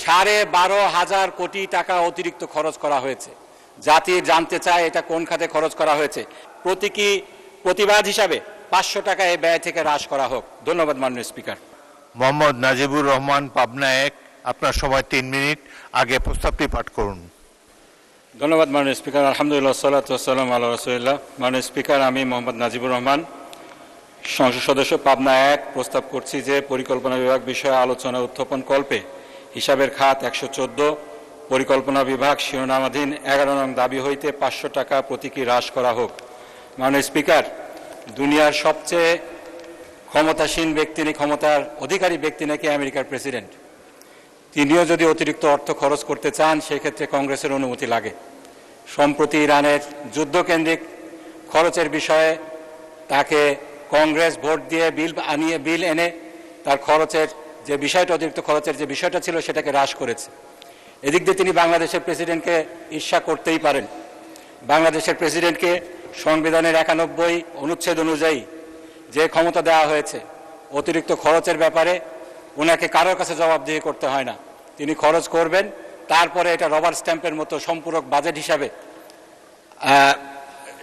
12,500 কোটি টাকা অতিরিক্ত খরচ করা হয়েছে। জাতি জানতে চায় এটা কোন খাতে খরচ করা হয়েছে। প্রতীকী প্রতিবাদ হিসাবে 500 টাকা এই ব্যয় থেকে হ্রাস করা হোক। ধন্যবাদ মাননীয় স্পিকার। মোহাম্মদ নাজিবুর রহমান, পাবনা 1, আপনার সময় 3 মিনিট। আগে প্রস্তাবটি পাঠ করুন। ধন্যবাদ মাননীয় স্পিকার। আলহামদুলিল্লাহ, সাল্লাতু ওয়াসসালামু আলা রাসূলিল্লাহ। মাননীয় স্পিকার, আমি মোহাম্মদ নাজিবুর রহমান, সংসদ সদস্য পাবনা 1, প্রস্তাব করছি যে পরিকল্পনা বিভাগ বিষয়ে আলোচনা উত্থাপন কল্পে হিসাবের খাত 114 পরিকল্পনা বিভাগ শিরোনামাধীন 11 নং দাবি হইতে 500 টাকা প্রতীকী হ্রাস করা হোক। মাননীয় স্পিকার, দুনিয়ার সবচেয়ে ক্ষমতাসীন ব্যক্তি, ক্ষমতার অধিকারী ব্যক্তি নাকি আমেরিকার প্রেসিডেন্ট। তিনিও যদি অতিরিক্ত অর্থ খরচ করতে চান সেক্ষেত্রে কংগ্রেসের অনুমতি লাগে। সম্প্রতি ইরানের যুদ্ধকেন্দ্রিক খরচের বিষয়ে তাকে কংগ্রেস ভোট দিয়ে বিল এনে তার খরচের যে বিষয়টা, অতিরিক্ত খরচের যে বিষয়টা ছিল সেটাকে হ্রাস করেছে। এদিক দিয়ে তিনি বাংলাদেশের প্রেসিডেন্টকে ঈর্ষা করতেই পারেন। বাংলাদেশের প্রেসিডেন্টকে সংবিধানের 91 অনুচ্ছেদ অনুযায়ী যে ক্ষমতা দেওয়া হয়েছে, অতিরিক্ত খরচের ব্যাপারে ওনাকে কারোর কাছে জবাবদিহি করতে হয় না। তিনি খরচ করবেন, তারপরে এটা রবার স্ট্যাম্পের মতো সম্পূরক বাজেট হিসাবে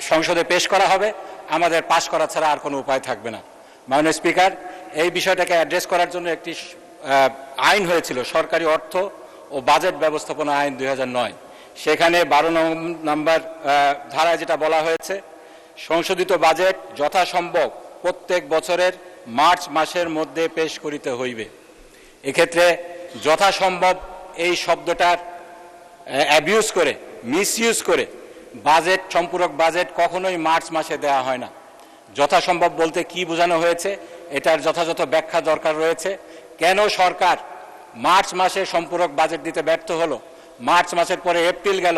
সংসদে পেশ করা হবে। আমাদের পাশ করা ছাড়া আর কোনো উপায় থাকবে না। মাননীয় স্পিকার, এই বিষয়টাকে অ্যাড্রেস করার জন্য একটি আইন হয়েছিল, সরকারি অর্থ ও বাজেট ব্যবস্থাপনা আইন 2009। সেখানে 12 নম্বর ধারায় যেটা বলা হয়েছে, সংশোধিত বাজেট যথাসম্ভব প্রত্যেক বছরের মার্চ মাসের মধ্যে পেশ করিতে হইবে। এক্ষেত্রে যথাসম্ভব এই শব্দটার অ্যাবিউজ করে, মিসইউজ করে বাজেট, সম্পূরক বাজেট কখনোই মার্চ মাসে দেওয়া হয় না। যথাসম্ভব বলতে কি বোঝানো হয়েছে, এটার যথাযথ ব্যাখ্যা দরকার রয়েছে। কেন সরকার মার্চ মাসে সম্পূরক বাজেট দিতে ব্যর্থ হলো? মার্চ মাসের পরে এপ্রিল গেল,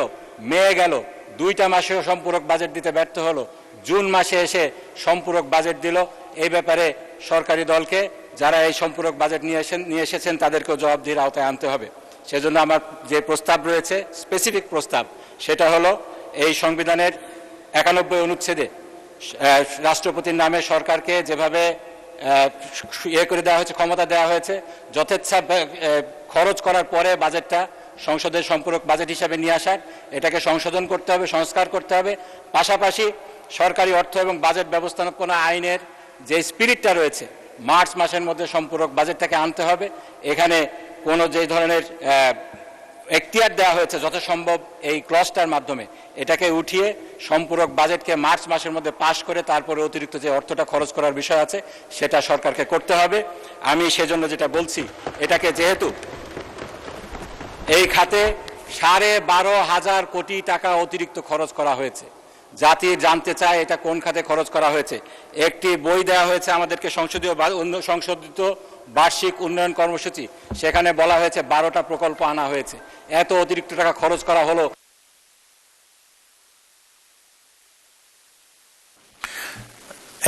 মে গেল, 2টা মাসেও সম্পূরক বাজেট দিতে ব্যর্থ হলো, জুন মাসে এসে সম্পূরক বাজেট দিল। এই ব্যাপারে সরকারি দলকে, যারা এই সম্পূরক বাজেট নিয়ে এসেছেন তাদেরকেও জবাবদিহির আওতায় আনতে হবে। সেজন্য আমার যে প্রস্তাব রয়েছে, স্পেসিফিক প্রস্তাব, সেটা হলো এই সংবিধানের 91 অনুচ্ছেদে রাষ্ট্রপতির নামে সরকারকে যেভাবে করে দেওয়া হয়েছে, ক্ষমতা দেওয়া হয়েছে, যথেচ্ছা খরচ করার পরে বাজেটটা সংসদের সম্পূরক বাজেট হিসাবে নিয়ে আসার, এটাকে সংশোধন করতে হবে, সংস্কার করতে হবে। পাশাপাশি সরকারি অর্থ এবং বাজেট ব্যবস্থাপনা আইনের যে স্পিরিটটা রয়েছে, মার্চ মাসের মধ্যে সম্পূরক বাজেটটাকে আনতে হবে। এখানে কোনো যে ধরনের এখতিয়ার দেওয়া হয়েছে যথাসম্ভব এই ক্লজটার মাধ্যমে এটাকে উঠিয়ে সম্পূরক বাজেটকে মার্চ মাসের মধ্যে পাশ করে তারপরে অতিরিক্ত যে অর্থটা খরচ করার বিষয় আছে সেটা সরকারকে করতে হবে। আমি সেজন্য যেটা বলছি, এটাকে যেহেতু এই খাতে 12,500 কোটি টাকা অতিরিক্ত খরচ করা হয়েছে, জাতি জানতে চায় এটা কোন খাতে খরচ করা হয়েছে। একটি বই দেওয়া হয়েছে আমাদেরকে, সংশোধিত বার্ষিক উন্নয়ন কর্মসূচি, সেখানে বলা হয়েছে 12টা প্রকল্প আনা হয়েছে। এত অতিরিক্ত টাকা খরচ করা হলো।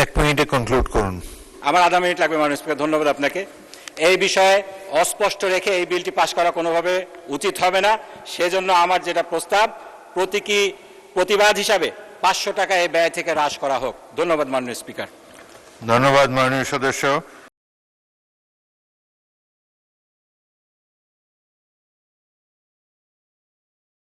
1 মিনিটে কনক্লুড করুন। আমার আধা মিনিট লাগবে মাননীয় স্পিকার। ধন্যবাদ আপনাকে। এই বিষয়ে অস্পষ্ট রেখে এই বিলটি পাশ করা কোনোভাবে উচিত হবে না। সেজন্য আমার যেটা প্রস্তাব, প্রতীকী প্রতিবাদ হিসাবে 500 টাকা এই ব্যয় থেকে হ্রাস করা হোক। ধন্যবাদ মাননীয় স্পিকার। ধন্যবাদ মাননীয় সদস্য।